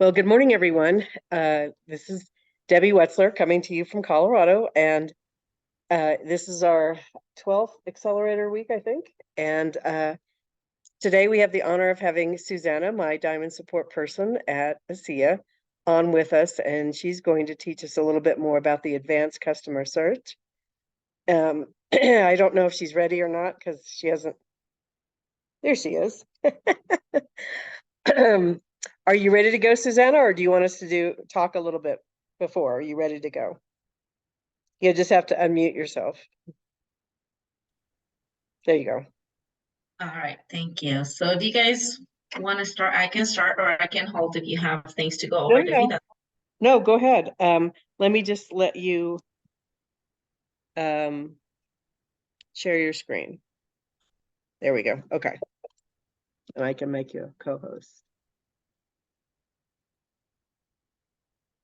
Well, good morning, everyone. This is Debbie Wetzler coming to you from Colorado, and this is our 12th Accelerator week, I think. And today we have the honor of having Susana, my diamond support person at ASEA, on with us, and she's going to teach us a little bit more about the advanced customer search. I don't know if she's ready or not because she hasn't. There she is. Are you ready to go, Susana, or do you want us to talk a little bit before? Are you ready to go? You just have to unmute yourself. There you go. All right, thank you. So if you guys want to start, I can start or I can hold if you have things to go over. No, go ahead. Let me just let you share your screen. There we go. Okay. And I can make you a co-host.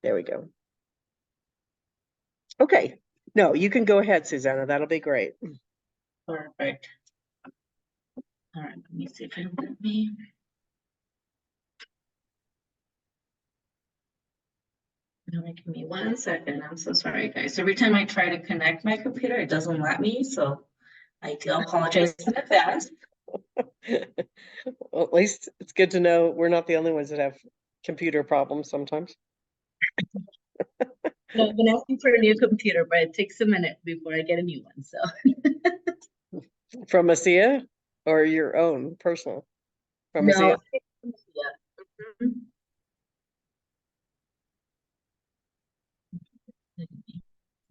There we go. Okay. No, you can go ahead, Susana. That'll be great. Perfect. All right, let me see if it'll let me. Give me 1 second. I'm so sorry, guys. Every time I try to connect my computer, it doesn't let me. So I do apologize in advance. Well, at least it's good to know we're not the only ones that have computer problems sometimes. No, I've been asking for a new computer, but it takes a minute before I get a new one. So from ASEA or your own personal? From ASEA? Yeah.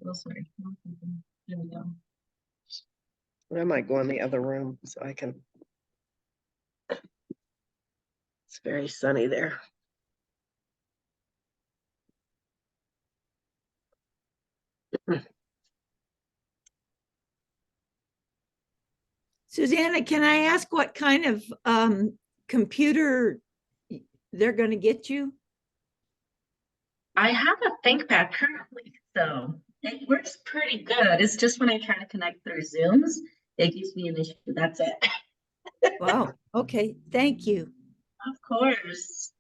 Oh, sorry. There we go. I might go in the other room so I can. It's very sunny there. Susana, can I ask what kind of computer they're going to get you? I have a ThinkPad currently, so it works pretty good. It's just when I try to connect through Zooms, it gives me an issue. That's it. Wow. Okay. Thank you. Of course.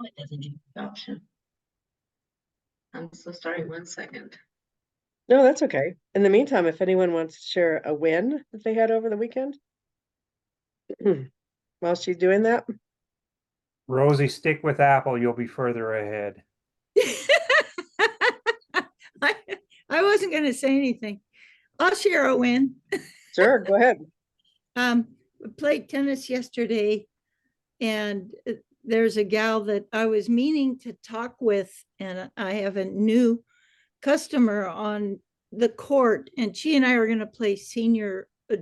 Oh, it doesn't give me the option. I'm so sorry. 1 second. No, that's okay. In the meantime, if anyone wants to share a win that they had over the weekend, while she's doing that. Rosie, stick with Apple. You'll be further ahead. I wasn't going to say anything. I'll share a win. Sure, go ahead. Played tennis yesterday, and there's a gal that I was meaning to talk with, and I have a new customer on the court, and she and I are going to play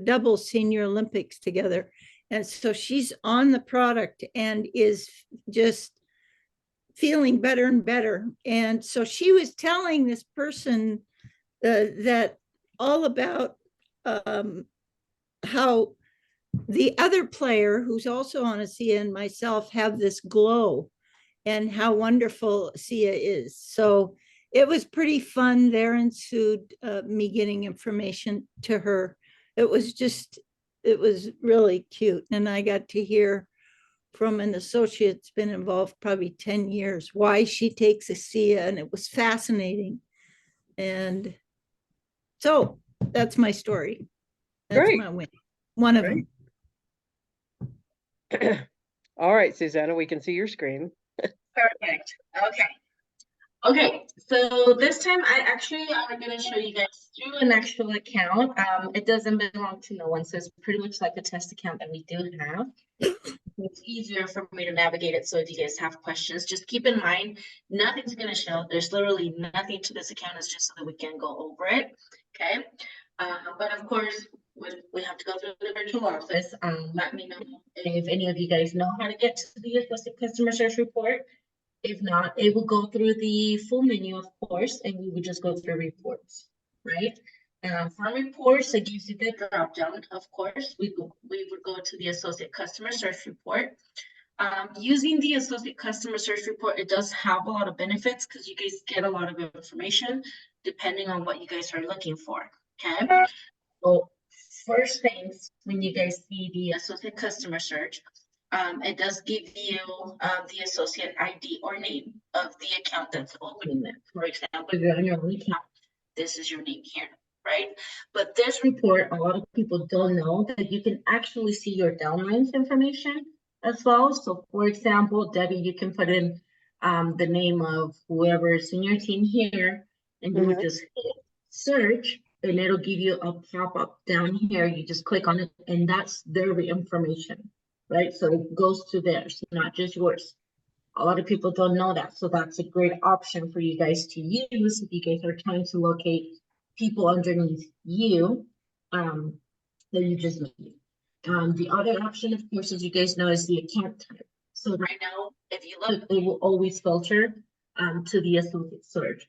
double senior Olympics together. And so she's on the product and is just feeling better and better. And so she was telling this person that all about how the other player who's also on ASEA and myself have this glow and how wonderful ASEA is. So it was pretty fun. There ensued me getting information to her. It was really cute. And I got to hear from an associate that's been involved probably 10 years why she takes ASEA, and it was fascinating. And so that's my story. That's Great. my win. One of them. All right, Susana, we can see your screen. Perfect. Okay, so this time I actually am going to show you guys through an actual account. It doesn't belong to no one, so it's pretty much like a test account that we do have. It's easier for me to navigate it, so if you guys have questions, just keep in mind, nothing's going to show. There's literally nothing to this account. It's just so that we can go over it, okay? But of course, we have to go through the virtual office. Let me know if any of you guys know how to get to the associate customer service report. If not, it will go through the full menu, of course, and we would just go through reports, right? For reports, it gives you the drop down, of course. We would go to the associate customer search report. Using the associate customer search report, it does have a lot of benefits because you guys get a lot of information depending on what you guys are looking for, okay? So first things, when you guys see the associate customer search, it does give you the associate ID or name of the account that's opening it. For example, if you're on your own account, this is your name here, right? But this report, a lot of people don't know that you can actually see your downlines information as well. So for example, Debbie, you can put in the name of whoever's in your team here, and you would just hit search, and it'll give you a pop-up down here. You just click on it, and that's their information, right? So it goes to theirs, not just yours. A lot of people don't know that, so that's a great option for you guys to use if you guys are trying to locate people underneath you that you just need. The other option, of course, as you guys know, is the account type. So right now, if you look, it will always filter to the associate search.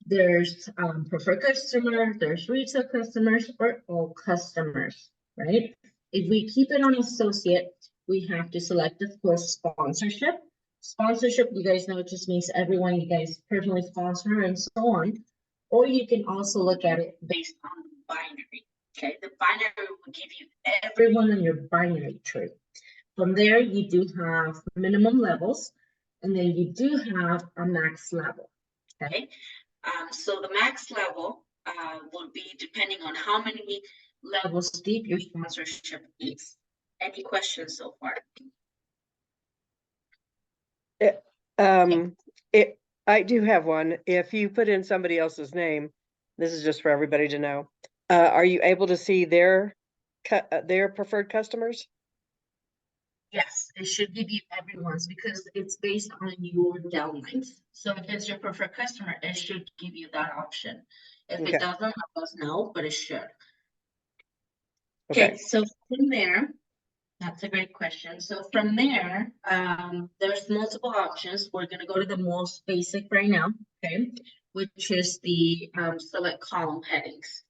There's preferred customer, there's retail customers, or all customers, right? If we keep it on associate, we have to select, of course, sponsorship. Sponsorship, you guys know, it just means everyone you guys personally sponsor and so on. Or you can also look at it based on the binary. Okay, the binary will give you everyone in your binary tree. From there, you do have minimum levels, and then you do have a max level. Okay, so the max level will be depending on how many levels deep your sponsorship is. Any questions so far? I do have one. If you put in somebody else's name, this is just for everybody to know. Are you able to see their preferred customers? Yes, it should give you everyone's because it's based on your downlines. So if it's your preferred customer, it should give you that option. If Okay. it doesn't, let us know, but it should. Okay. Okay, so from there, that's a great question. So from there, there's multiple options. We're gonna go to the most basic right now, okay, which is the select column headings.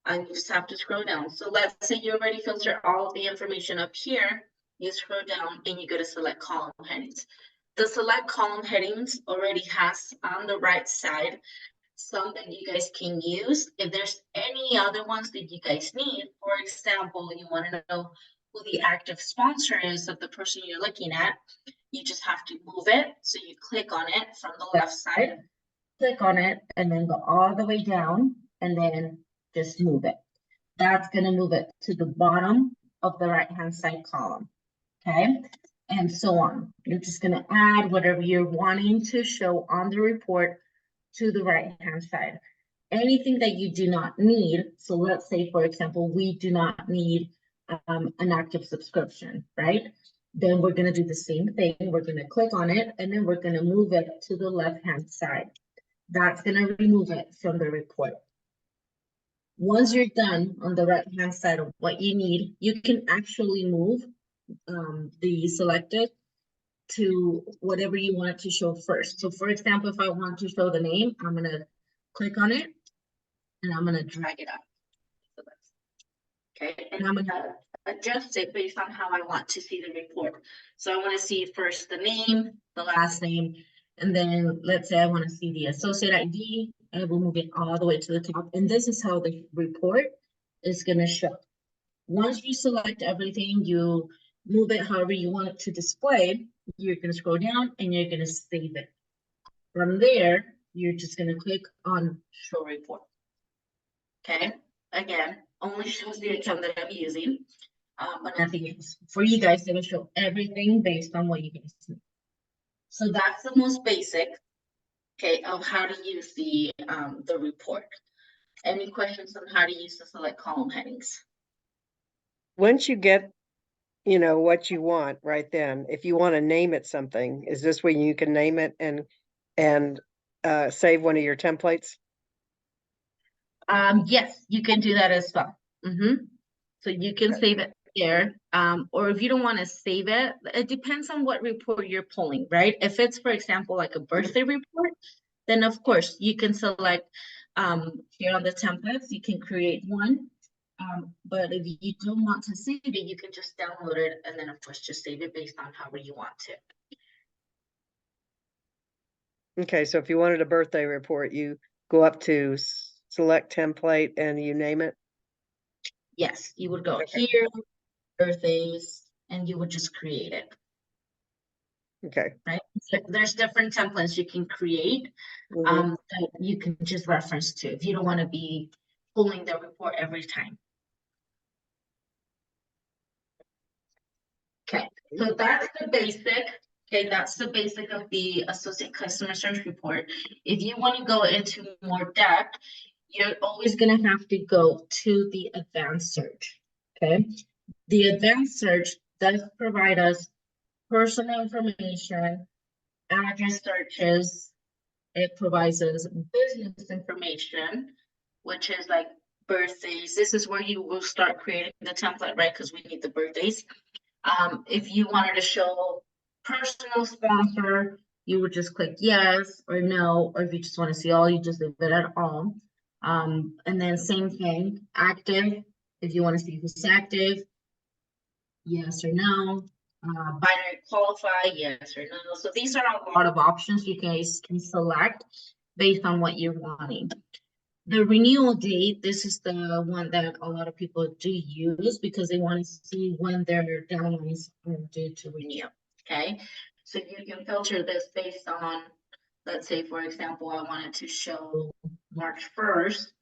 And you just have to scroll down. So let's say you already filter all of the information up here. You scroll down and you go to select column headings. The select column headings already has on the right side some that you guys can use. If there's any other ones that you guys need, for example, you want to know who the active sponsor is of the person you're looking at, you just have to move it. So you click on it from the left side, click on it, and then go all the way down, and then just move it. That's going to move it to the bottom of the right-hand side column, okay? And so on. You're just going to add whatever you're wanting to show on the report to the right-hand side. Anything that you do not need, so let's say, for example, we do not need an active subscription, right? Then we're going to do the same thing. We're going to click on it, and then we're going to move it to the left-hand side. That's going to remove it from the report. Once you're done on the right-hand side of what you need, you can actually move the selected to whatever you want it to show first. So for example, if I want to show the name, I'm gonna click on it and I'm gonna drag it up. Okay, and I'm gonna adjust it based on how I want to see the report. So I want to see first the name, the last name, and then let's say I want to see the associate ID. I will move it all the way to the top. And this is how the report is gonna show. Once you select everything, you move it however you want it to display, you're going to scroll down and you're going to save it. From there, you're just going to click on show report. Okay, again, only shows the account that I'm using, but nothing else. For you guys, it will show everything based on what you guys need. So that's the most basic, okay, of how to use the report. Any questions on how to use the select column headings? Once you get, what you want right then, if you want to name it something, is this where you can name it and save one of your templates? Yes, you can do that as well. So you can save it there. Or if you don't want to save it, it depends on what report you're pulling, right? If it's, for example, like a birthday report, then of course you can select here on the templates, you can create one. But if you don't want to save it, you can just download it and then of course just save it based on however you want to. Okay, so if you wanted a birthday report, you go up to select template and you name it? Yes, you would go Okay. here, birthdays, and you would just create it, Okay. right? So there's different templates you can create Mhm. that you can just reference to if you don't want to be pulling the report every time. Okay, so that's the basic. Okay, that's the basic of the associate customer search report. If you want to go into more depth, you're always going to have to go to the advanced search. Okay, the advanced search does provide us personal information, address searches. It provides us business information, which is like birthdays. This is where you will start creating the template, right? Because we need the birthdays. If you wanted to show personal sponsor, you would just click yes or no, or if you just want to see all, you just leave it at all. And then same thing, active, if you want to see who's active, yes or no. Binary qualify, yes or no. So these are a lot of options you guys can select based on what you're wanting. The renewal date, this is the one that a lot of people do use because they want to see when their downlines are due to renew. Okay, so you can filter this based on, let's say, for example, I wanted to show March 1st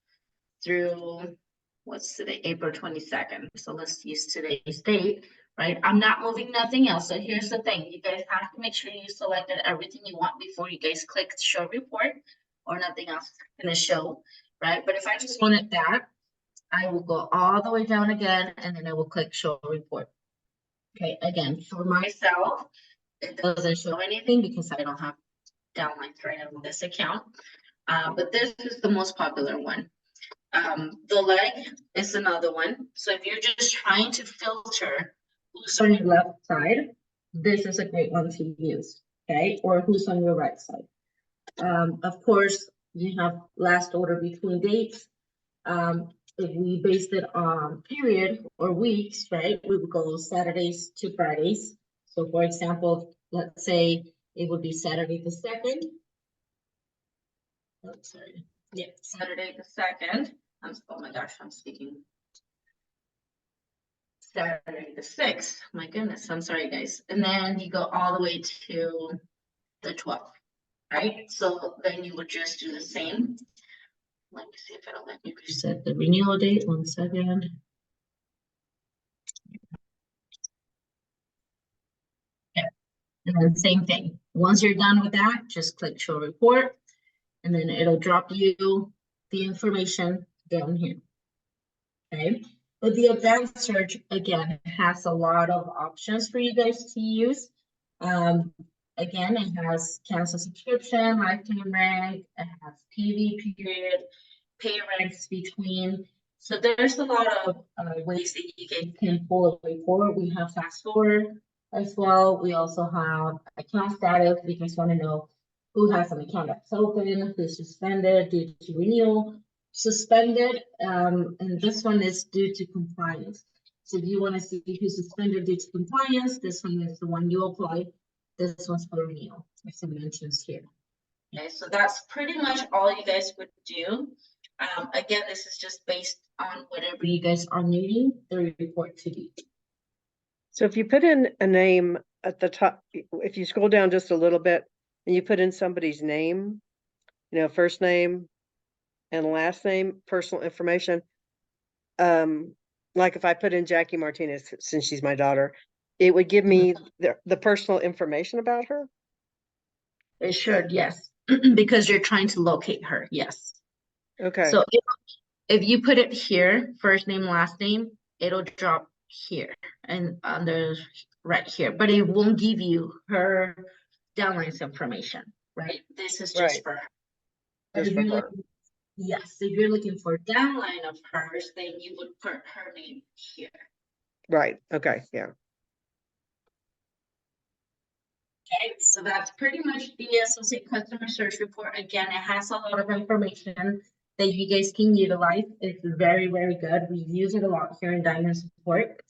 through, what's today, April 22nd. So let's use today's date, right? I'm not moving nothing else. So here's the thing, you guys have to make sure you selected everything you want before you guys click show report, or nothing else is going to show, right? But if I just wanted that, I will go all the way down again, and then I will click show report. Okay, again, for myself, it doesn't show anything because I don't have downlines right on this account. But this is the most popular one. The leg is another one. So if you're just trying to filter who's on your left side, this is a great one to use, okay? Or who's on your right side. Of course, you have last order between dates. If we based it on period or weeks, right, we would go Saturdays to Fridays. So for example, let's say it would be Saturday the 2nd. Oh, sorry. Yeah, Saturday the 2nd. Oh my gosh, I'm speaking. Saturday the 6th. My goodness, I'm sorry, guys. And then you go all the way to the 12th, right? So then you would just do the same. Let me see if it'll let me reset the renewal date. 1 second. Okay. And then same thing. Once you're done with that, just click show report, and then it'll drop you the information down here. Okay. But the advanced search, again, has a lot of options for you guys to use. Again, it has cancel subscription, lifetime rank, it has PV period, pay ranks between. So there's a lot of ways that you can pull a report. We have fast forward as well. We also have account status. We just want to know who has an account that's open, who's suspended due to renewal, suspended, and this one is due to compliance. So if you want to see who's suspended due to compliance, this one is the one you apply. This one's for renewal, as it mentions here. Okay, so that's pretty much all you guys would do. Again, this is just based on whatever you guys are needing the report to be. So if you put in a name at the top, if you scroll down just a little bit and you put in somebody's name, first name and last name, personal information, like if I put in Jackie Martinez, since she's my daughter, it would give me the personal information about her. It should, yes, because you're trying to locate her, yes. Okay. So if you put it here, first name, last name, it'll drop here and under right here, but it won't give you her downlines information, right? This is just Right. for her. Just for her. Yes, if you're looking for downline of hers, then you would put her name here. Right. Okay. Yeah. Okay, so that's pretty much the associate customer search report. Again, it has a lot of information that you guys can utilize. It's very, very good. We use it a lot here in Diamond Support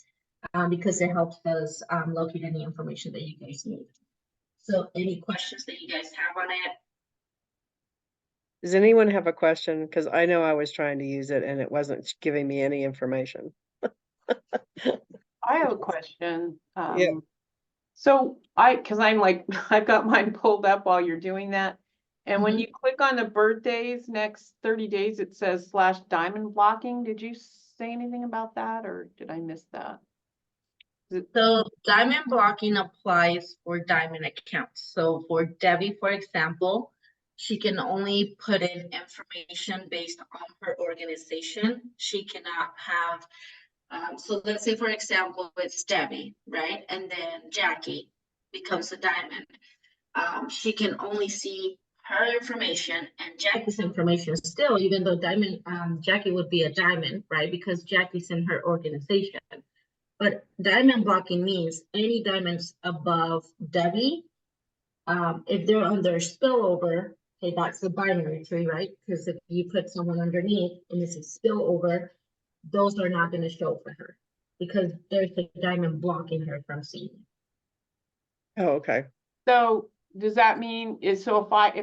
because it helps us locate any information that you guys need. So any questions that you guys have on it? Does anyone have a question? Because I know I was trying to use it and it wasn't giving me any information. I have a question. Yeah. So cause I'm like, I've got mine pulled up while you're doing that. And when Mhm. you click on the birthdays, next 30 days, it says /diamond blocking. Did you say anything about that or did I miss that? So diamond blocking applies for diamond accounts. So for Debbie, for example, she can only put in information based on her organization. She cannot have, so let's say for example, it's Debbie, right? And then Jackie becomes a diamond. She can only see her information and Jackie's information still, even though diamond, Jackie would be a diamond, right? Because Jackie's in her organization. But diamond blocking means any diamonds above Debbie, if they're under spillover, okay, that's the binary tree, right? Because if you put someone underneath and it's a spillover, those are not going to show for her because there's a diamond blocking her from seeing it. Oh, okay. So does that mean if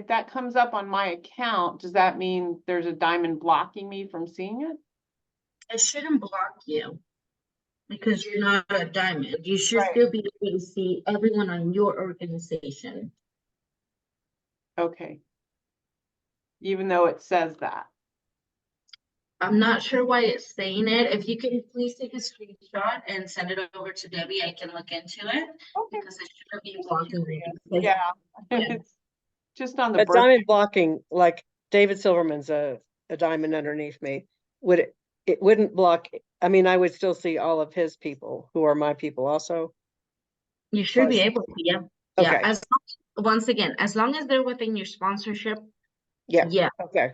that comes up on my account, does that mean there's a diamond blocking me from seeing it? It shouldn't block you because you're not a diamond. You should Right. still be able to see everyone on your organization. Okay. Even though it says that. I'm not sure why it's saying it. If you can please take a screenshot and send it over to Debbie, I can look into it Okay. because it shouldn't be blocking me. Because- Yeah. Yeah. It's just on the But birthday. diamond blocking, like David Silverman's a diamond underneath me, it wouldn't block, I mean, I would still see all of his people who are my people also. You should be Plus- able to, yeah. Yeah, Okay, once again, as long as they're within your sponsorship, yeah, yeah. okay,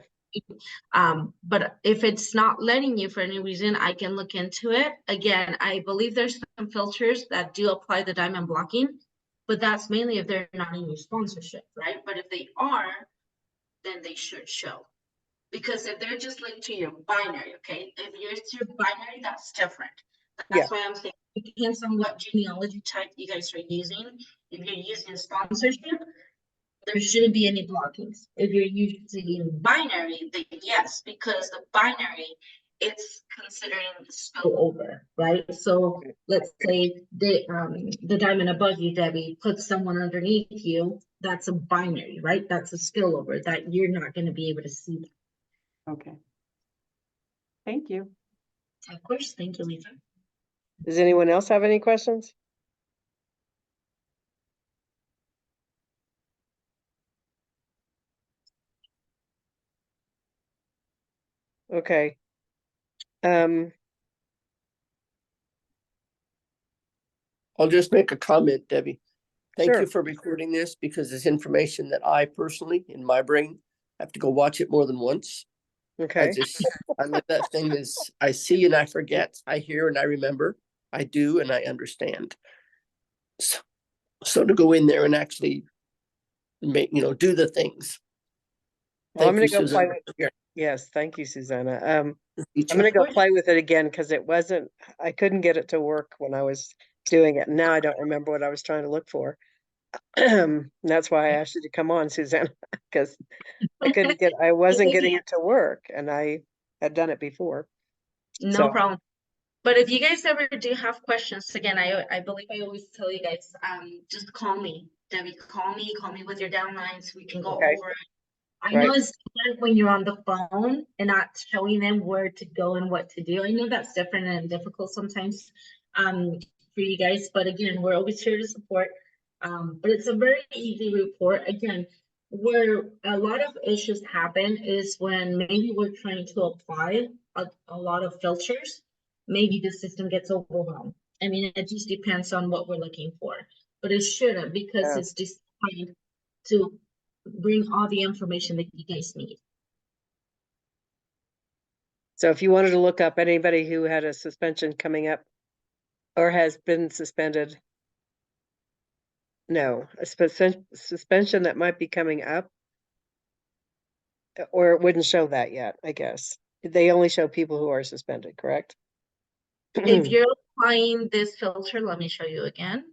But if it's not letting you for any reason, I can look into it. Again, I believe there's some filters that do apply the diamond blocking, but that's mainly if they're not in your sponsorship, right? But if they are, then they should show. Because if they're just linked to your binary, okay? If it's your binary, that's different. Yeah. That's why I'm saying it depends on what genealogy type you guys are using. If you're using sponsorship, there shouldn't be any blockings. If you're using binary, then yes, because the binary, it's considering the spillover, right? So let's say the diamond above you, Debbie, puts someone underneath you, that's a binary, right? That's a spillover that you're not going to be able to see. Okay. Thank you. Of course, thank you, Lisa. Does anyone else have any questions? Okay. I'll just make a comment, Debbie. Thank Sure. you for recording this because it's information that I personally, in my brain, have to go watch it more than once. Okay, I let that thing is, I see and I forget, I hear and I remember, I do and I understand. So to go in there and actually make, do the things. well, I'm Thank gonna you, go play Susan. with, yes, thank you, Susanna. I'm Teacher. gonna go course. play with it again because I couldn't get it to work when I was doing it. Now I don't remember what I was trying to look for. That's why I asked you to come on, Susanna, because I wasn't getting it to work and I had done it before. No So- problem. But if you guys ever do have questions, again, I believe I always tell you guys, just call me. Debbie, call me with your downlines. We can go Okay. over it. I Right. know it's different when you're on the phone and not showing them where to go and what to do. I know that's different and difficult sometimes for you guys, but again, we're always here to support. But it's a very easy report. Again, where a lot of issues happen is when maybe we're trying to apply a lot of filters, maybe the system gets overwhelmed. I mean, it just depends on what we're looking for, but it shouldn't because Yeah. it's designed to bring all the information that you guys need. So if you wanted to look up anybody who had a suspension coming up or has been suspended, no, a suspension that might be coming up, or it wouldn't show that yet, I guess. They only show people who are suspended, correct? If you're applying this filter, let me show you again.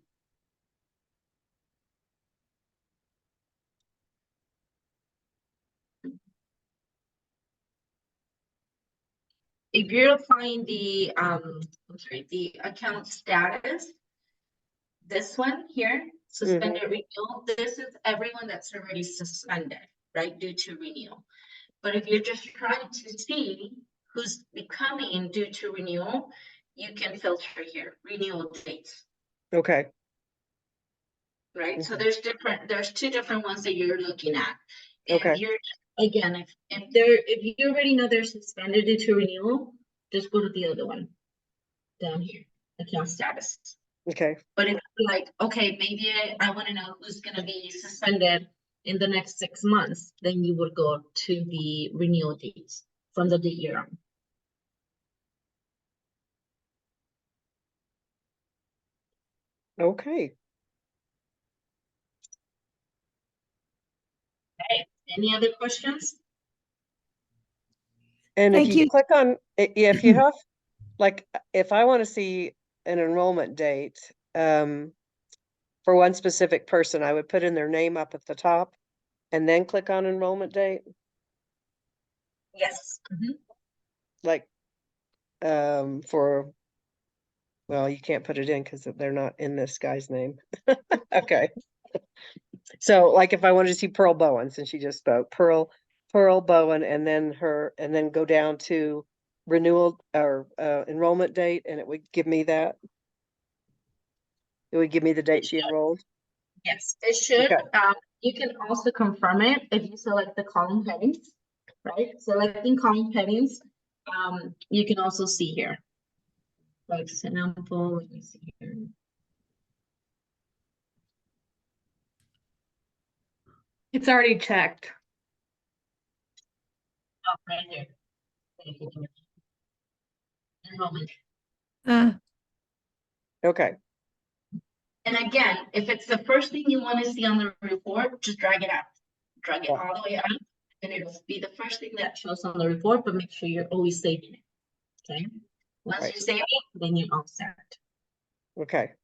if you're applying the, I'm sorry, the account status, this one here, suspended renewal, this is everyone that's already suspended, right, due to renewal. But if you're just trying to see who's becoming due to renewal, you can filter here, renewal dates, Okay, right? So Okay. there's two different ones that you're looking at. Okay. If you're, again, if you already know they're suspended due to renewal, just go to the other one down here, account status. okay, But if you're like, okay, maybe I want to know who's going to be suspended in the next 6 months, then you would go to the renewal dates from the date you're on. okay. Okay, any other questions? And if Thank you you. click on, if you have, like, if I want to see an enrollment date, for one specific person, I would put in their name up at the top and then click on enrollment date, Yes. like, for, well, you can't put it in because they're not in this guy's name. Okay. So like if I wanted to see Pearl Bowen, since she just spoke, Pearl Bowen, and then go down to renewal or enrollment date, and it would give me that. It would give me the date she enrolled. Yes, it should. Okay. You can also confirm it if you select the column headings, right? Selecting column headings, you can also see here. For example, let me see here. It's already checked. Oh, right here. Thank you. Enrollment. Okay. And again, if it's the first thing you want to see on the report, just drag it out. Drag it Yeah. all the way out, and it'll be the first thing that shows on the report, but make sure you're always saving it. Okay? Once Right. you save it, then you're all set. Okay.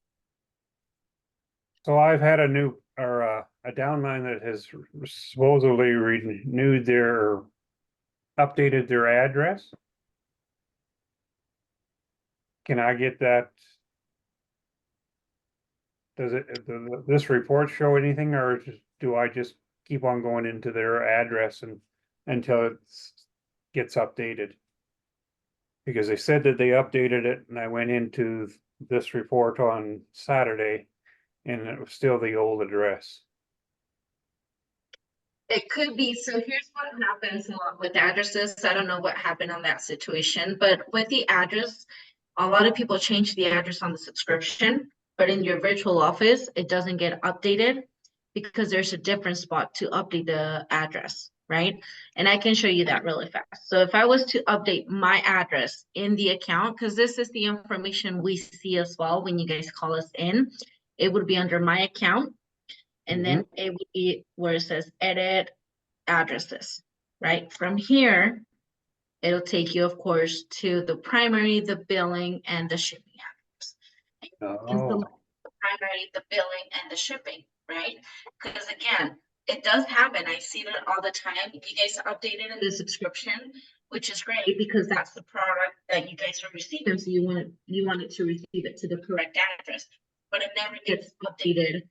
So I've had a new, or a downline that has supposedly renewed their, updated their address. Can I get that? Does this report show anything, or do I just keep on going into their address until it gets updated? Because they said that they updated it, and I went into this report on Saturday, and it was still the old address. It could be, so here's what happens a lot with addresses. I don't know what happened on that situation, but with the address, a lot of people change the address on the subscription, but in your virtual office, it doesn't get updated because there's a different spot to update the address, right? And I can show you that really fast. So if I was to update my address in the account, because this is the information we see as well when you guys call us in, it would be under my account. And then it would be where it says edit addresses, right? From here, it'll take you, of course, to the primary, the billing, and the shipping address. And so Oh, the primary, the billing, and the shipping, right? Because again, it does happen. I see that all the time. You guys updated in the subscription, which is great because that's the product that you guys are receiving. So you want it to receive it to the correct address, but it never gets updated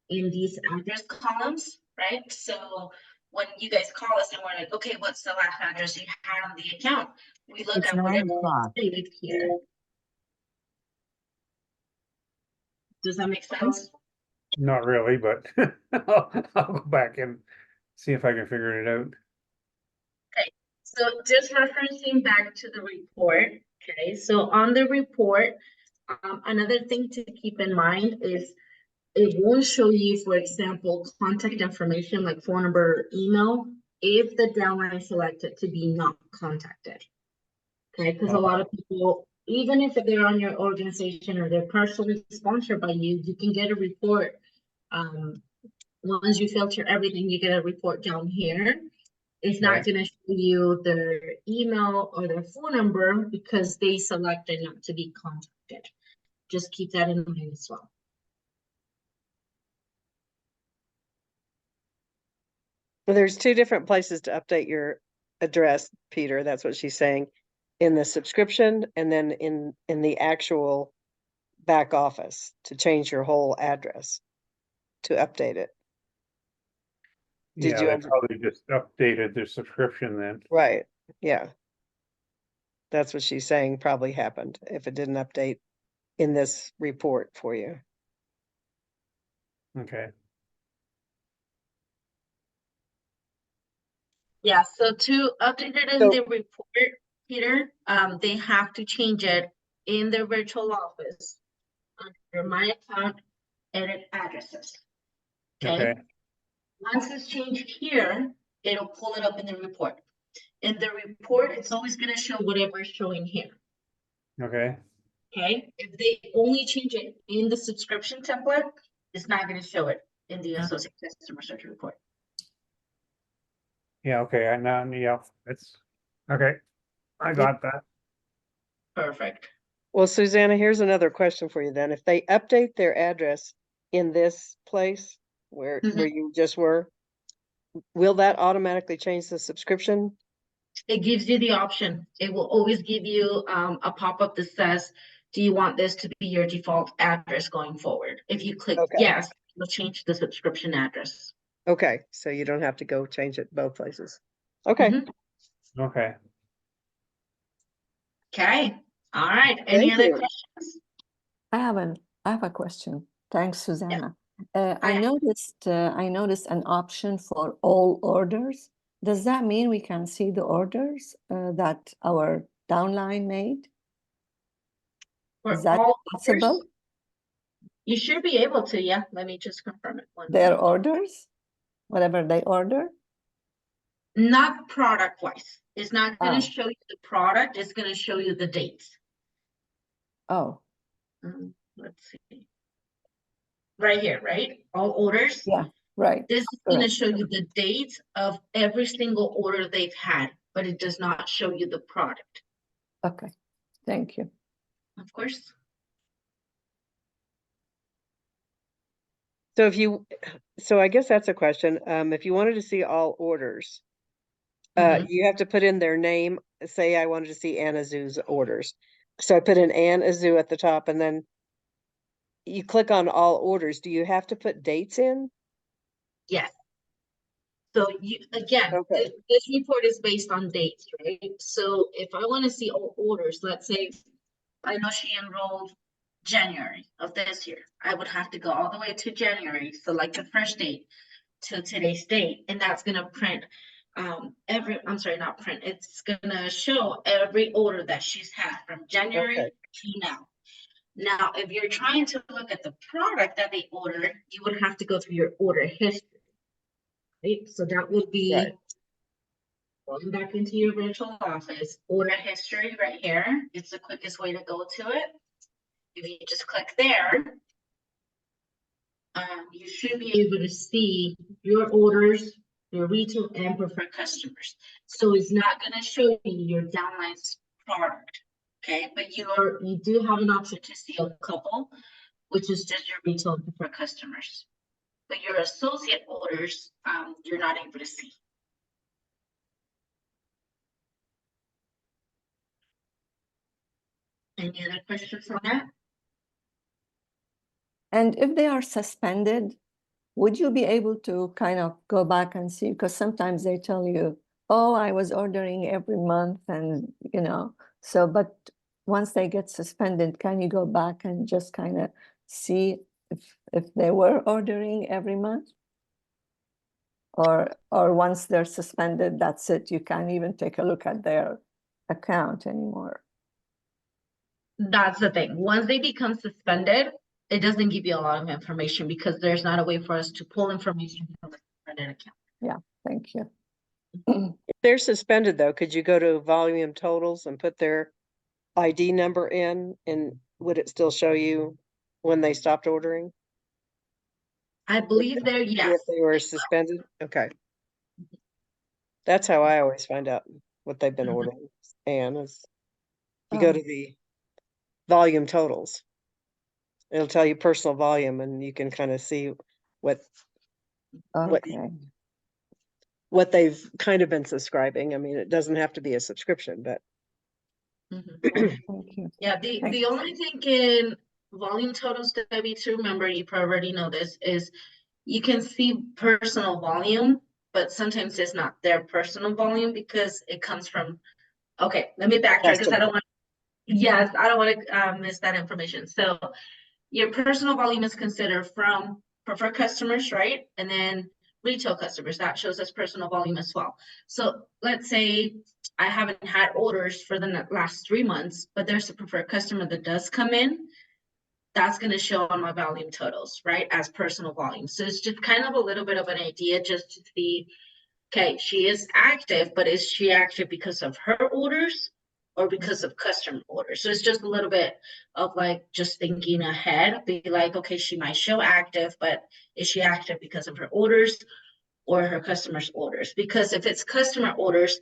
in these address columns, right? So when you guys call us and we're like, okay, what's the last address you had on the account? We look It's at what 9 it's o'clock. stated here. Does that make sense? not really, but I'll go back and see if I can figure it out. So just referencing back to the report, okay? So on the report, another thing to keep in mind is it won't show you, for example, contact information like phone number, email, if the downline is selected to be not contacted. Okay, because a lot of people, even if they're on your organization or they're personally sponsored by you, you can get a report. Once you filter everything, you get a report down here. It's not going to show you their email or their phone number because they selected not to be contacted. Just keep that in mind as well. Well, there's two different places to update your address, Peter. That's what she's saying. in the subscription and then in the actual back office to change your whole address, to update it. Did Yeah, you they under- probably just updated their subscription then. Right, yeah. That's what she's saying probably happened if it didn't update in this report for you. Okay, Yeah, so to update it in So- the report, Peter, they have to change it in their virtual office under my account, edit addresses. Okay, okay, once it's changed here, it'll pull it up in the report. In the report, it's always gonna show whatever is showing here. okay, Okay, if they only change it in the subscription template, it's not gonna show it in the associate customer service report. yeah, okay, I now, yeah, that's, okay, I got that. Perfect. Well, Susanna, here's another question for you then. If they update their address in this place where you just were, will that automatically change the subscription? It gives you the option. It will always give you a pop-up that says, do you want this to be your default address going forward? If you click Okay. yes, it'll change the subscription address. Okay, so you don't have to go change it both places. Okay, Mhm. Okay, Okay, all right. Any Thank other you. questions? I have a question. Thanks, Susanna. yeah. I noticed an option for all orders. Does that mean we can see the orders that our downline made? For Is that all possible? orders, you should be able to, yeah. Let me just confirm it. Their orders, whatever they order? Not product wise. It's not going to Oh. show you the product. It's going to show you the dates. Oh, Let's see. Right here, right? All orders. yeah, right. This is going to Correct. show you the dates of every single order they've had, but it does not show you the product. Okay, thank you. Of course. So so I guess that's a question. If you wanted to see all orders, Mhm. you have to put in their name. Say I wanted to see Anna Zoo's orders. So I put in Anna Zoo at the top and then you click on all orders. Do you have to put dates in? Yes. So you again, Okay. this report is based on dates, right? So if I want to see all orders, let's say I know she enrolled January of this year, I would have to go all the way to January, so like the first date to today's date, and that's gonna print I'm sorry, not print, it's gonna show every order that she's had from January Okay. to now. Now, if you're trying to look at the product that they ordered, you would have to go through your order history. Right? So that would be Right. going back into your virtual office, order history right here. It's the quickest way to go to it. If you just click there, you should be able to see your orders, your retail and preferred customers. So it's not going to show you your downline's product, okay? But you do have an option to see a couple, which is just your retail and preferred customers. But your associate orders, you're not able to see. Any other questions on that? And if they are suspended, would you be able to kind of go back and see? Because sometimes they tell you, oh, I was ordering every month and, so, but once they get suspended, can you go back and just kind of see if they were ordering every month? Or once they're suspended, that's it. You can't even take a look at their account anymore. That's the thing. Once they become suspended, it doesn't give you a lot of information because there's not a way for us to pull information from the suspended account. Yeah, thank you. If they're suspended though, could you go to volume totals and put their ID number in and would it still show you when they stopped ordering? I believe there, yes. If they were suspended? Okay. That's how I always find out what they've been Mhm. ordering. And is you go Oh. to the volume totals. It'll tell you personal volume and you can kind of see what Okay. what they've kind of been subscribing. I mean, it doesn't have to be a subscription, but Mhm. Thank you. Yeah, the only thing in volume totals that we to remember, you probably already know this, is you can see personal volume, but sometimes it's not their personal volume because it comes from, okay, let me backtrack because I don't want, yes, I don't want to miss that information. So your personal volume is considered from preferred customers, right? And then retail customers, that shows as personal volume as well. So let's say I haven't had orders for the last 3 months, but there's a preferred customer that does come in. That's going to show on my volume totals, right? As personal volume. So it's just kind of a little bit of an idea just to see, okay, she is active, but is she active because of her orders or because of customer orders? So it's just a little bit of like just thinking ahead, be like, okay, she might show active, but is she active because of her orders or her customers' orders? Because if it's customer orders,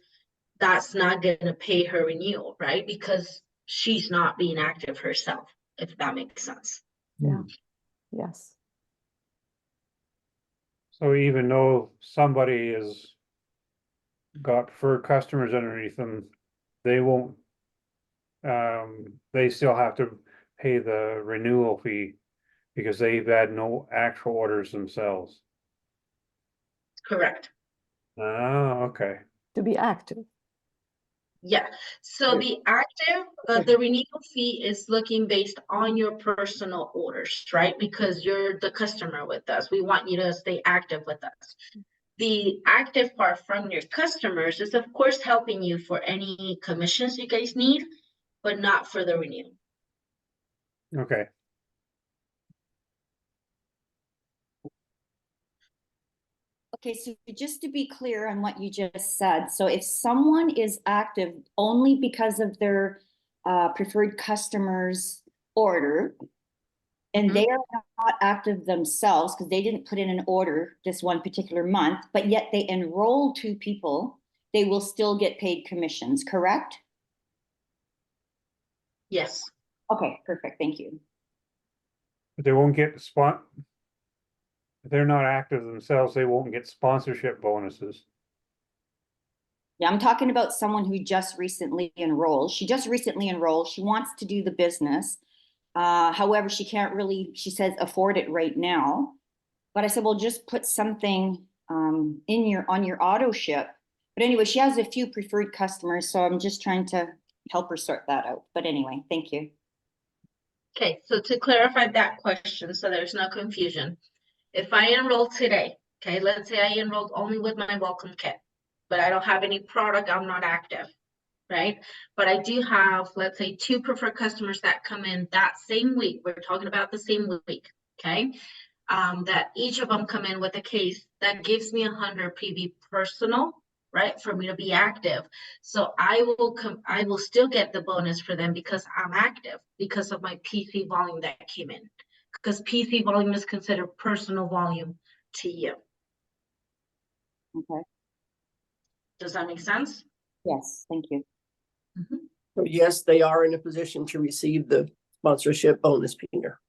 that's not going to pay her renewal, right? Because she's not being active herself, if that makes sense. Yeah. Yes. So even though somebody is got preferred customers underneath them, they won't, they still have to pay the renewal fee because they've had no actual orders themselves. Correct. Oh, okay. To be active. Yeah, so the active, the renewal fee is looking based on your personal orders, right? Because you're the customer with us. We want you to stay active with us. The active part from your customers is, of course, helping you for any commissions you guys need, but not for the renewal. Okay. Okay, so just to be clear on what you just said, so if someone is active only because of their preferred customers order, and they are not active themselves because they didn't put in an order this one particular month, but yet they enroll 2 people, they will still get paid commissions, correct? Yes. Okay, perfect, thank you. But they won't get if they're not active themselves, they won't get sponsorship bonuses. Yeah, I'm talking about someone who just recently enrolled. She just recently enrolled. She wants to do the business. However, she can't really, she says, afford it right now. But I said, well, just put something on your auto ship. But anyway, she has a few preferred customers, so I'm just trying to help her sort that out. But anyway, thank you. Okay, so to clarify that question, so there's no confusion. If I enroll today, okay, let's say I enrolled only with my welcome kit, but I don't have any product, I'm not active, right? But I do have, let's say, 2 preferred customers that come in that same week. We're talking about the same week, okay? That each of them come in with a case that gives me 100 PV personal, right, for me to be active. So I will still get the bonus for them because I'm active because of my PC volume that came in. Because PC volume is considered personal volume to you. Okay. Does that make sense? Yes, thank you. So yes, they are in a position to receive the sponsorship bonus, Peter.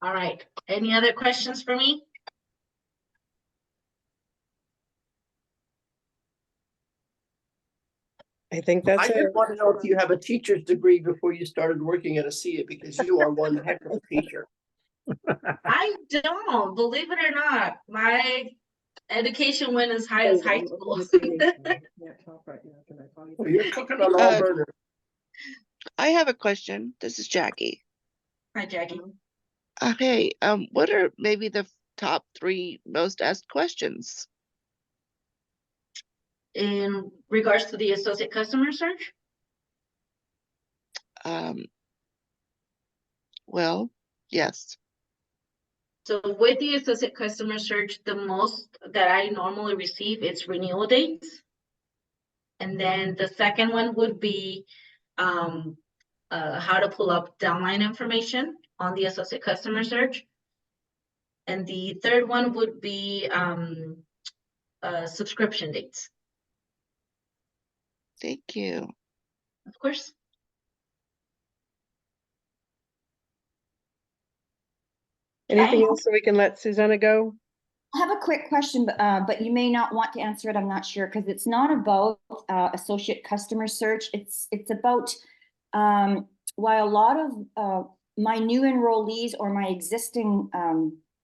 All right. Any other questions for me? I think I that's it. just want to know if you have a teacher's degree before you started working at ASEA, because you are one heck of a teacher. I don't, believe it or not. My education went as high as high school. Well, you're cooking on all burners. I have a question. This is Jackie. Hi, Jackie. Hey, what are maybe the top 3 most asked questions? In regards to the associate customer search, Well, yes. so with the associate customer search, the most that I normally receive is renewal dates. And then the second one would be how to pull up downline information on the associate customer search. And the third one would be subscription dates. Thank you. Of course. Anything Okay. else so we can let Susana go? I have a quick question, but you may not want to answer it. I'm not sure because it's not about associate customer search. It's about why a lot of my new enrollees or my existing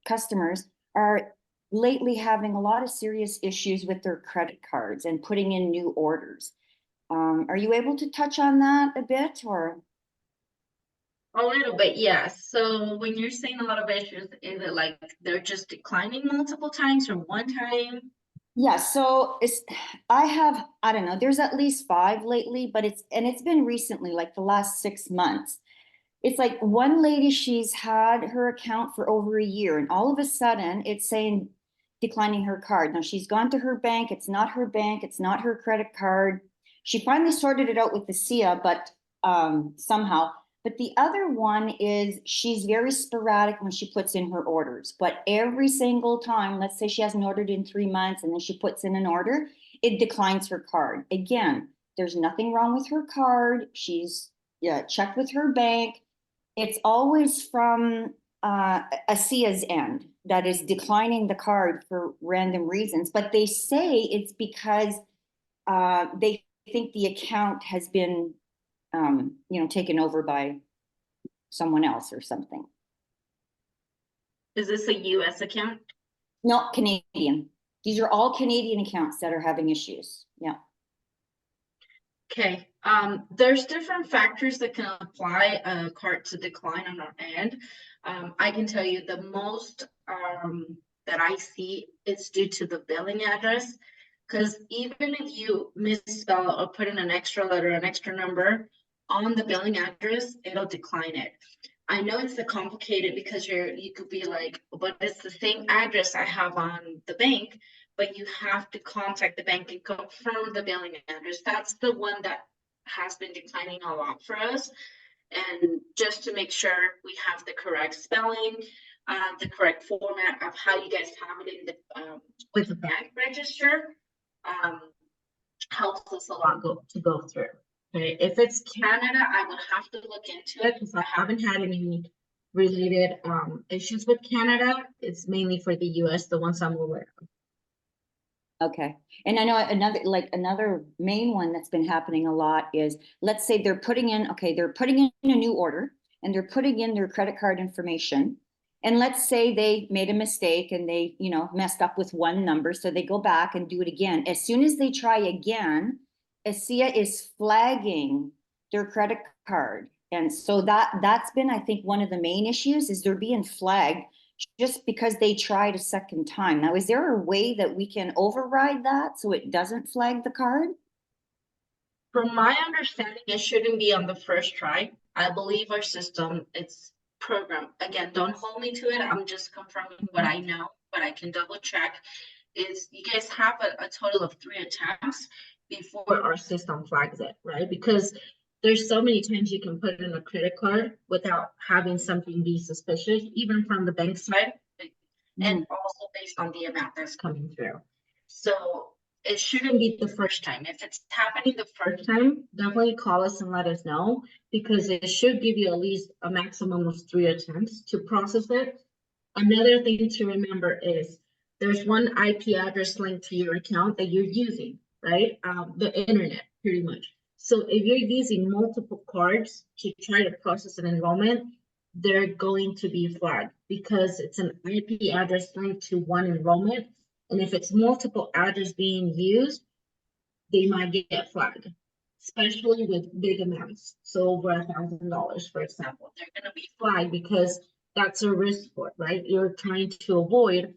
customers are lately having a lot of serious issues with their credit cards and putting in new orders. Are you able to touch on that a bit or? A little bit, yes. So when you're saying a lot of issues, is it like they're just declining multiple times or one time? Yeah, so I don't know, there's at least 5 lately, but it's been recently, like the last 6 months. It's like one lady, she's had her account for over a year, and all of a sudden it's saying declining her card. Now she's gone to her bank, it's not her bank, it's not her credit card. She finally sorted it out with the SIA, but somehow. But the other one is she's very sporadic when she puts in her orders. But every single time, let's say she hasn't ordered in 3 months and then she puts in an order, it declines her card. Again, there's nothing wrong with her card. She's checked with her bank. It's always from ASIA's end that is declining the card for random reasons. But they say it's because they think the account has been taken over by someone else or something. Is this a US account? No, Canadian. These are all Canadian accounts that are having issues. Yeah. Okay, there's different factors that can apply a card to decline on our end. I can tell you the most that I see it's due to the billing address. Because even if you misspell or put in an extra letter, an extra number on the billing address, it'll decline it. I know it's complicated because you could be like, but it's the same address I have on the bank, but you have to contact the bank and confirm the billing address. That's the one that has been declining a lot for us. And just to make sure we have the correct spelling, the correct format of how you guys have it in the with the bank register. Helps us a lot to go through. Okay, if it's Canada, I would have to look into it because I haven't had any related issues with Canada. It's mainly for the US, the ones I'm aware of. Okay. And I know another main one that's been happening a lot is, let's say they're putting in a new order and they're putting in their credit card information. And let's say they made a mistake and they, messed up with one number. So they go back and do it again. As soon as they try again, ASIA is flagging their credit card. And so that's been, I think, one of the main issues is they're being flagged just because they tried a second time. Now, is there a way that we can override that so it doesn't flag the card? From my understanding, it shouldn't be on the first try. I believe our system, it's programmed. Again, don't hold me to it. I'm just confirming what I know, but I can double check. Is you guys have a total of 3 attempts before our system flags it, right? Because there's so many times you can put in a credit card without having something be suspicious, even from the bank side, and also based on the amount that's coming through. So it shouldn't be the first time. If it's happening the first time, definitely call us and let us know, because it should give you at least a maximum of 3 attempts to process it. Another thing to remember is there's one IP address linked to your account that you're using, right? The internet, pretty much. So if you're using multiple cards to try to process an enrollment, they're going to be flagged because it's an IP address linked to one enrollment. And if it's multiple addresses being used, they might get flagged, especially with big amounts. So over $1,000, for example, they're going to be flagged because that's a risk for it, right? You're trying to avoid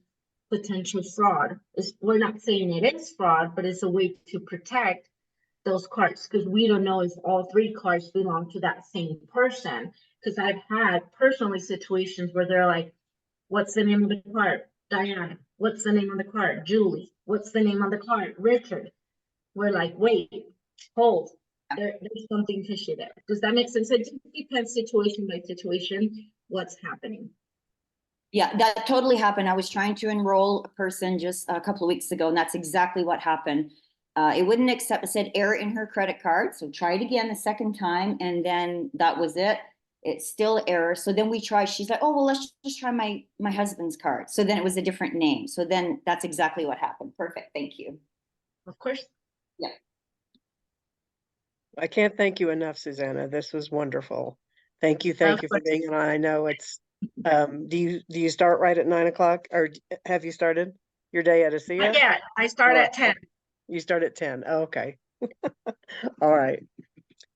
potential fraud. We're not saying it is fraud, but it's a way to protect those cards because we don't know if all 3 cards belong to that same person. Because I've had personally situations where they're like, what's the name of the card? Diana. What's the name of the card? Julie. What's the name of the card? Richard. We're like, wait, hold. There's something fishy there. Does that make sense? It depends situation by situation what's happening. Yeah, that totally happened. I was trying to enroll a person just a couple of weeks ago, and that's exactly what happened. It wouldn't accept, it said error in her credit card. So try it again the second time, and then that was it. It's still error. So then we try, she's like, oh, well, let's just try my husband's card. So then it was a different name. So then that's exactly what happened. Perfect. Thank you. Of course. I can't thank you enough, Susanna. This was wonderful. Thank you for course. being on. I know it's, do you start right at 9 o'clock, or have you started your day at ASEA? Yeah, I start at 10. You start at 10. Oh, okay. All right.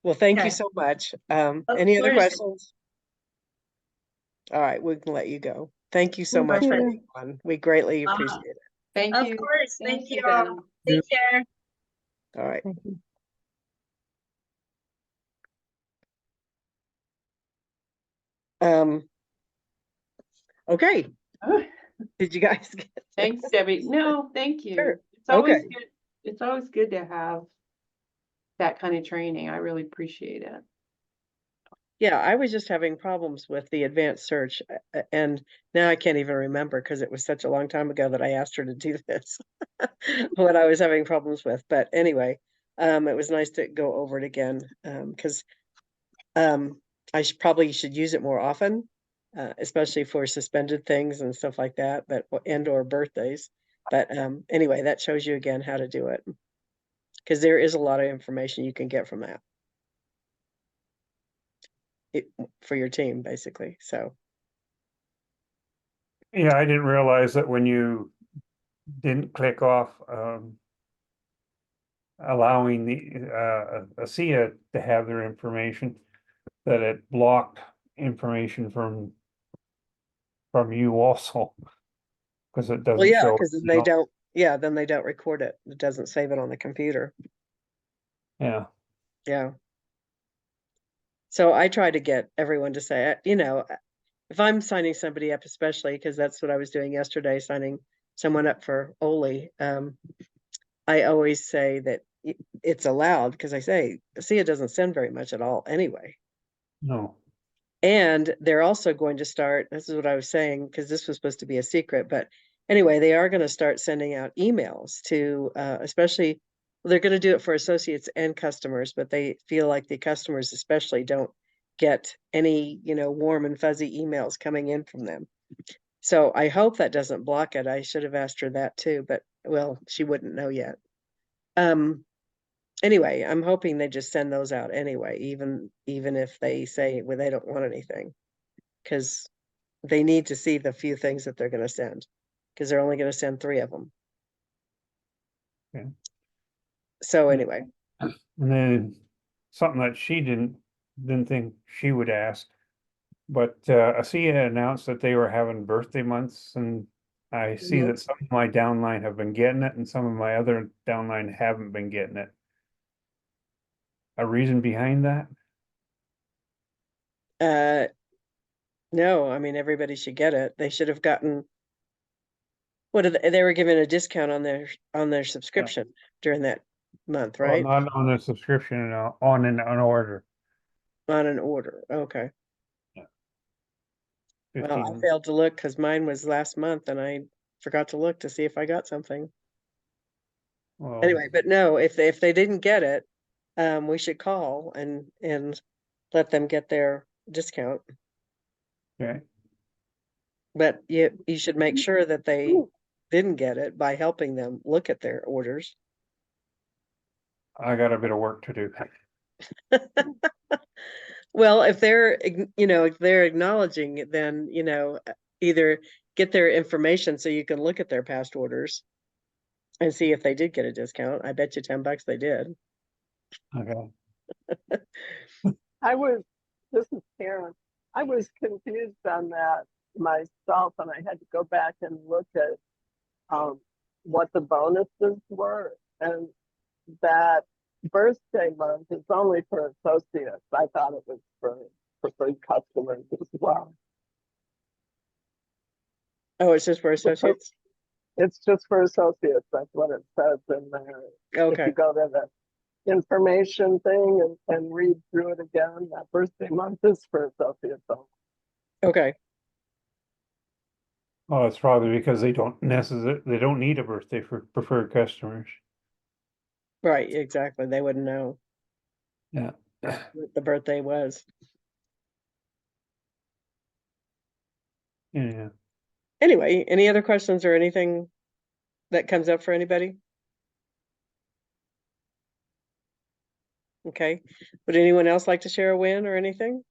Well, thank you Okay. so much. Of Any other course. questions? All right, we can let you go. Thank you so much for Perfect. being on. We greatly appreciate it. Thank Of you. course. Thanks, Thank you Susanna. all. Take care. All right. Okay. Did you guys get Thanks, Debbie. No, thank you. Sure. It's always Okay. good. It's always good to have that kind of training. I really appreciate it. Yeah, I was just having problems with the advanced search, and now I can't even remember because it was such a long time ago that I asked her to do this. What I was having problems with, but anyway, it was nice to go over it again, because I probably should use it more often, especially for suspended things and stuff like that, but and or birthdays. But anyway, that shows you again how to do it, because there is a lot of information you can get from that. For your team, basically. So Yeah, I didn't realize that when you didn't click off allowing the ASEA to have their information, that it blocked information from you also, because it well, doesn't yeah, show. because then they don't, yeah, then they don't record it. It doesn't save it on the computer. Yeah. Yeah. So I try to get everyone to say, you know, if I'm signing somebody up, especially because that's what I was doing yesterday, signing someone up for Oli, I always say that it's allowed, because I say ASEA doesn't send very much at all anyway. No. And they're also going to start, this is what I was saying, because this was supposed to be a secret, but anyway, they are going to start sending out emails to, especially, they're going to do it for associates and customers, but they feel like the customers especially don't get any, warm and fuzzy emails coming in from them. So I hope that doesn't block it. I should have asked her that too, but well, she wouldn't know yet. Anyway, I'm hoping they just send those out anyway, even if they say, well, they don't want anything, because they need to see the few things that they're going to send, because they're only going to send 3 of them. Okay. So anyway, And then something that she didn't think she would ask, but ASEA announced that they were having birthday months, and I see that some of my downline have been getting it and some of my other downline haven't been getting it. A reason behind that? no, I mean, everybody should get it. They should have gotten, they were given a discount on their subscription during that month, Well, right? not on a subscription, on an order. On an order. Okay. Well, I 15. failed to look because mine was last month and I forgot to look to see if I got something. Well, Anyway, but no, if they didn't get it, we should call and let them get their discount. okay. But you should make sure that they didn't get it by helping them look at their orders. I got a bit of work to do. Well, if they're, if they're acknowledging it, then, either get their information so you can look at their past orders and see if they did get a discount. I bet you $10 they did. Okay. This is Karen. I was confused on that myself, and I had to go back and look at what the bonuses were. And that birthday month is only for associates. I thought it was for preferred customers as well. Oh, it's just for associates? It's just for associates. That's what it says in there. If Okay. you go to the information thing and read through it again, that birthday month is for associates only. Okay. Well, it's probably because they don't need a birthday for preferred customers. Right, exactly. They wouldn't know Yeah. what the birthday was. Yeah. Anyway, any other questions or anything that comes up for anybody? Okay. Would anyone else like to share a win or anything?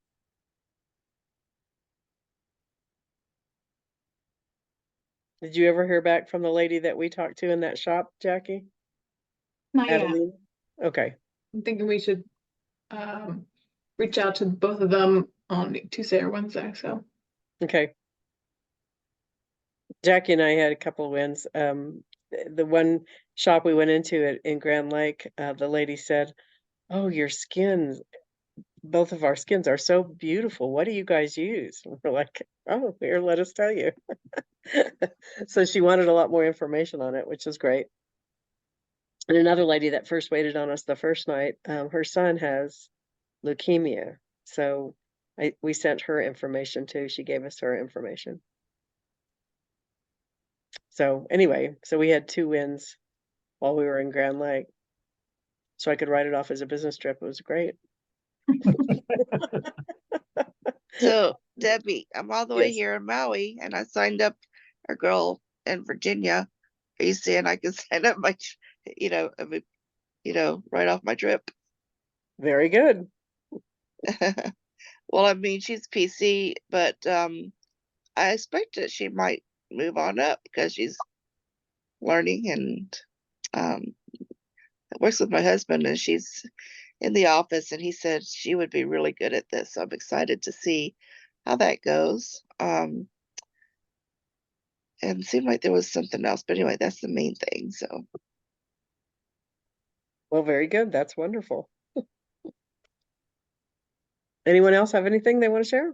Did you ever hear back from the lady that we talked to in that shop, Jackie? Not yet. Adeline? Okay. I'm thinking we should reach out to both of them on Tuesday or Wednesday, so. Okay. Jackie and I had a couple of wins. The one shop we went into in Grand Lake, the lady said, "Oh, your skins, both of our skins are so beautiful. What do you guys use?" And we're like, "Oh, here, let us tell you." So she wanted a lot more information on it, which is great. And another lady that first waited on us the first night, her son has leukemia. So we sent her information too. She gave us her information. So anyway, so we had 2 wins while we were in Grand Lake. So I could write it off as a business trip. It was great. So Debbie, I'm all the way Yes. here in Maui and I signed up a girl in Virginia. Are you saying I can sign up my, right off my trip? Very good. Well, I mean, she's PC, but I expect that she might move on up because she's learning and works with my husband and she's in the office and he said she would be really good at this. So I'm excited to see how that goes. And it seemed like there was something else, but anyway, that's the main thing. So Well, very good. That's wonderful. Anyone else have anything they want to share?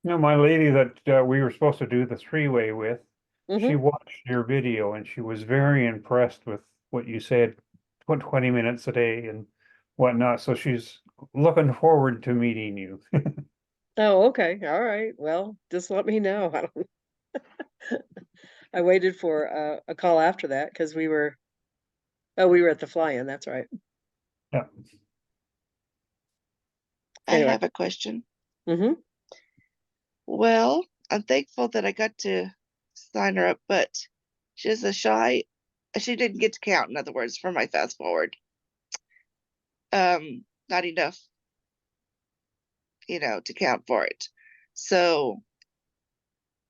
You know, my lady that we were supposed to do the 3-way with, she Mhm. watched your video and she was very impressed with what you said, 20 minutes a day and whatnot. So she's looking forward to meeting you. Oh, okay. All right. Well, just let me know. I don't I waited for a call after that because we were at the fly-in. That's right. Yeah. I Anyway. have a question. Mm-hmm. Well, I'm thankful that I got to sign her up, but she's she didn't get to count, in other words, for my fast forward. Not enough, to count for it. So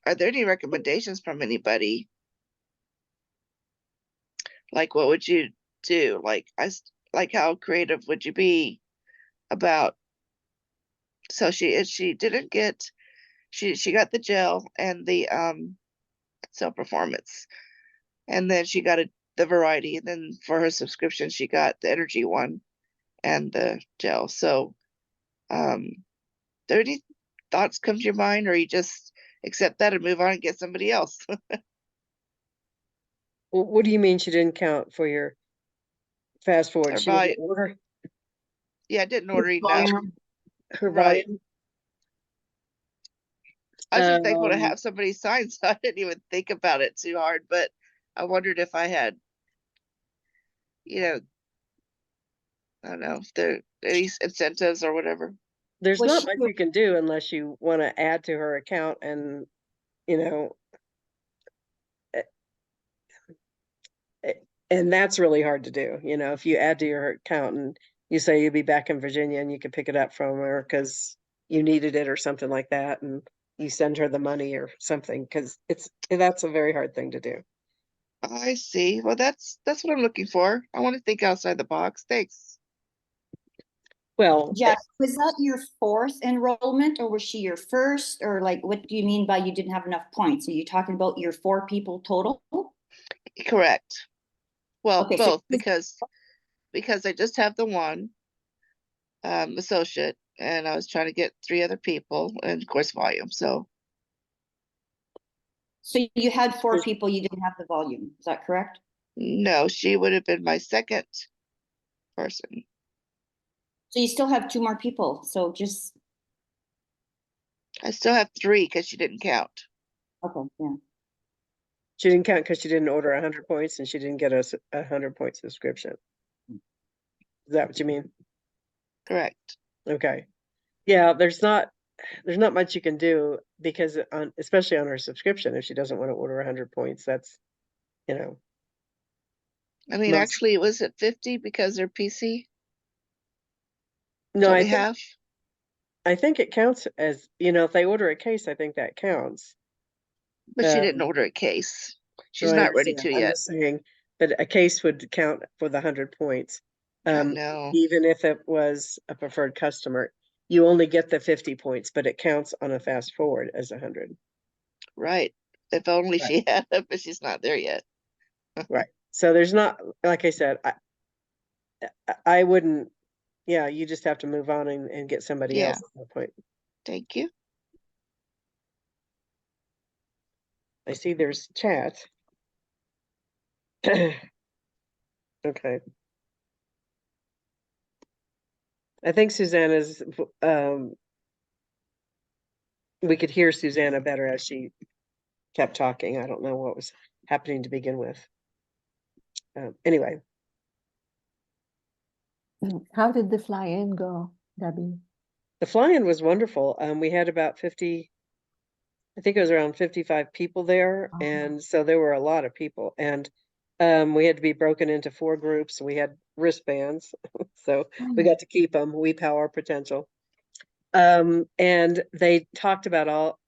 are there any recommendations from anybody? Like, what would you do? Like how creative would you be about, so she didn't get, she got the gel and the cell performance, and then she got the variety, and then for her subscription she got the energy one and the gel. So there any thoughts come to your mind, or you just accept that and move on and get somebody else? What do you mean she didn't count for your fast forward? Or She didn't buy, order yeah, didn't order enough. her Right. volume? I was just thankful to Um, have somebody sign, so I didn't even think about it too hard, but I wondered if I had, I don't know, if there are any incentives or whatever. there's Was not she, much you can do unless you want to add to her account and, you know, eh, and that's really hard to do. If you add to your account and you say you'll be back in Virginia and you can pick it up from her because you needed it or something like that, and you send her the money or something, because that's a very hard thing to do. I see. Well, that's what I'm looking for. I want to think outside the box. Thanks. Well, Jack, was that your 4th enrollment or was she your first? Or like, what do you mean by you didn't have enough points? Are you talking about your 4 people total? Correct. Well, Okay, so both, because I just have the one associate, and I was trying to get 3 other people, and of course volume. So you had 4 there's- people, you didn't have the volume. Is that correct? no, she would have been my second person. So you still have 2 more people. So just, I still have 3 because she didn't count. okay, yeah. she didn't count because she didn't order 100 points and she didn't get a 100-point subscription. Is that what you mean? Correct. Okay. Yeah, there's not there's not much you can do because especially on her subscription, if she doesn't want to order 100 points, that's, you know. I mean, Most- actually, was it 50 because they're PC? No, Don't we have? I think it counts as, you know, if they order a case, I think that counts. But she didn't Um, order a case. She's no, I not ready understand. to I'm yet. just saying, but a case would count for the 100 points. No, Even if it was a preferred customer, you only get the 50 points, but it counts on a fast forward as 100. right. If only Right. she had it, but she's not there yet. Right. So there's not, like I said, I wouldn't, yeah, you just have to move on and get somebody Yeah. else at that point. Thank you. I see there's chat. Okay. I think Susanna's, we could hear Susanna better as she kept talking. I don't know what was happening to begin with. Anyway, How did the fly-in go, Debbie? the fly-in was wonderful. We had about 50, I think it was around 55 people there. Uh-huh. And so there were a lot of people. And we had to be broken into 4 groups. We had wristbands. So we got to keep them. We power potential. And they talked about all,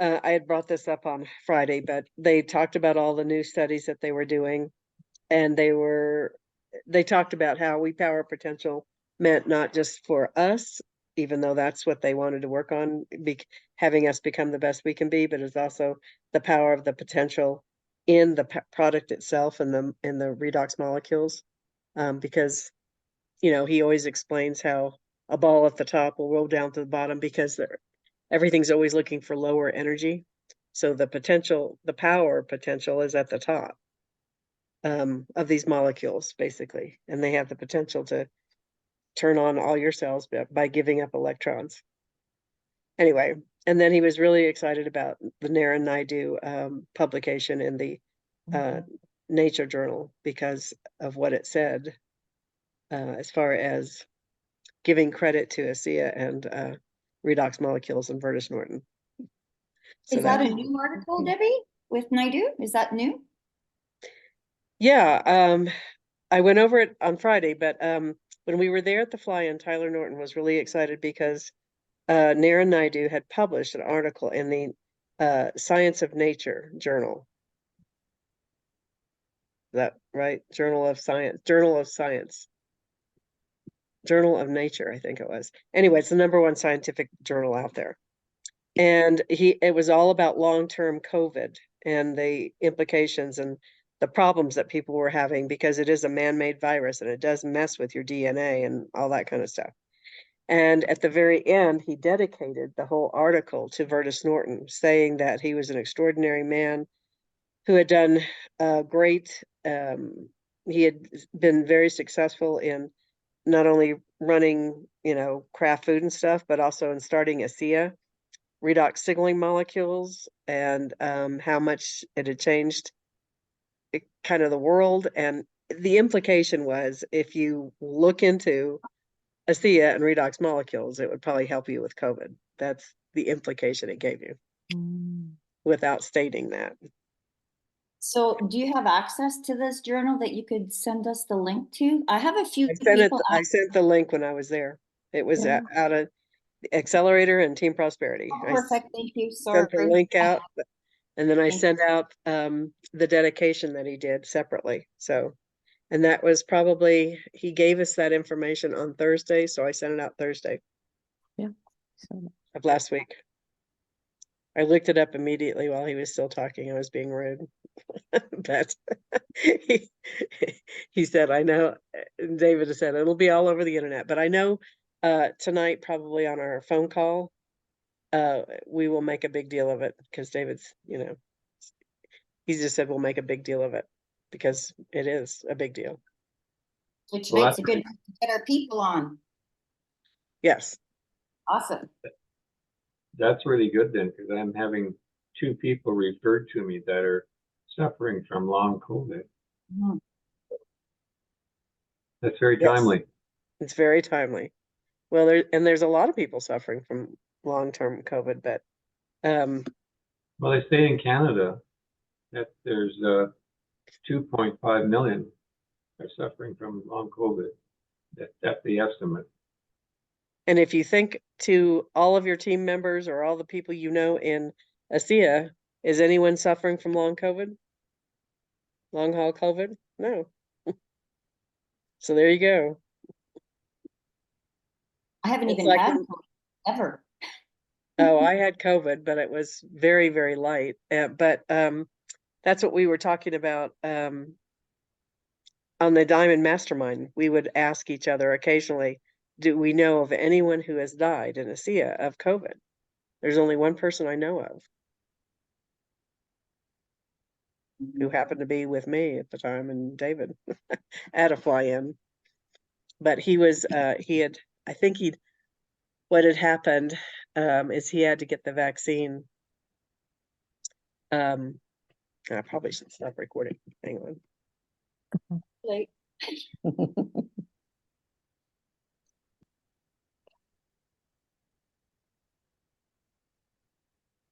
I had brought this up on Friday, but they talked about all the new studies that they were doing. And they talked about how we power potential meant not just for us, even though that's what they wanted to work on, having us become the best we can be, but it's also the power of the potential in the product itself and the redox molecules. Because, you know, he always explains how a ball at the top will roll down to the bottom because everything's always looking for lower energy. So the potential, the power potential is at the top of these molecules, basically, and they have the potential to turn on all your cells by giving up electrons. Anyway, and then he was really excited about the Naren Naidu publication in the Nature Journal because of what it said as far as giving credit to ASEA and redox molecules and Vertis Norton. So Is that a new article, Debbie, with Naidu? Is that new? yeah, I went over it on Friday, but when we were there at the fly-in, Tyler Norton was really excited because Naren Naidu had published an article in the Science of Nature journal. Is that right? Journal of Science, Journal of Nature, I think it was. Anyway, it's the #1 scientific journal out there. And it was all about long-term COVID and the implications and the problems that people were having because it is a man-made virus and it does mess with your DNA and all that kind of stuff. And at the very end, he dedicated the whole article to Vertis Norton, saying that he was an extraordinary man who had done great. He had been very successful in not only running, you know, craft food and stuff, but also in starting ASEA, redox signaling molecules, and how much it had changed kind of the world. And the implication was if you look into ASEA and redox molecules, it would probably help you with COVID. That's the implication it gave you without stating that. So do you have access to this journal that you could send us the link to? I have a few people. I sent the link when I was there. It was Yeah. out of Accelerator and Team Prosperity. Oh, perfect, thank you, Sent the sorry. link out, and then I Thank sent out the dedication that he did separately. So, and that was probably, he gave us that information on Thursday, so I sent it out Thursday Yeah. So of last week. I looked it up immediately while he was still talking. I was being rude. But he said, I know, David said, it'll be all over the internet. But I know tonight, probably on our phone call, we will make a big deal of it because David's, you know, he just said we'll make a big deal of it because it is a big deal. Which Well, makes a good to get our people on. Yes. Awesome. That's really good then, because I'm having 2 people referred to me that are suffering from long COVID. Mhm. That's very Yes. timely. It's very timely. Well, there's a lot of people suffering from long-term COVID, but Well, they say in Canada that there's 2.5 million are suffering from long COVID. That's the estimate. and if you think to all of your team members or all the people you know in ASEA, is anyone suffering from long COVID? Long haul COVID? No. So there you go. I haven't It's even like had when- COVID ever. Oh, I had COVID, but it was very, very light. But that's what we were talking about on the Diamond Mastermind. We would ask each other occasionally, do we know of anyone who has died in ASEA of COVID? There's only one person I know of who happened to be with me at the time, and David at a fly-in. But he was I think what had happened is he had to get the vaccine. I probably should stop recording. Hang on. Like,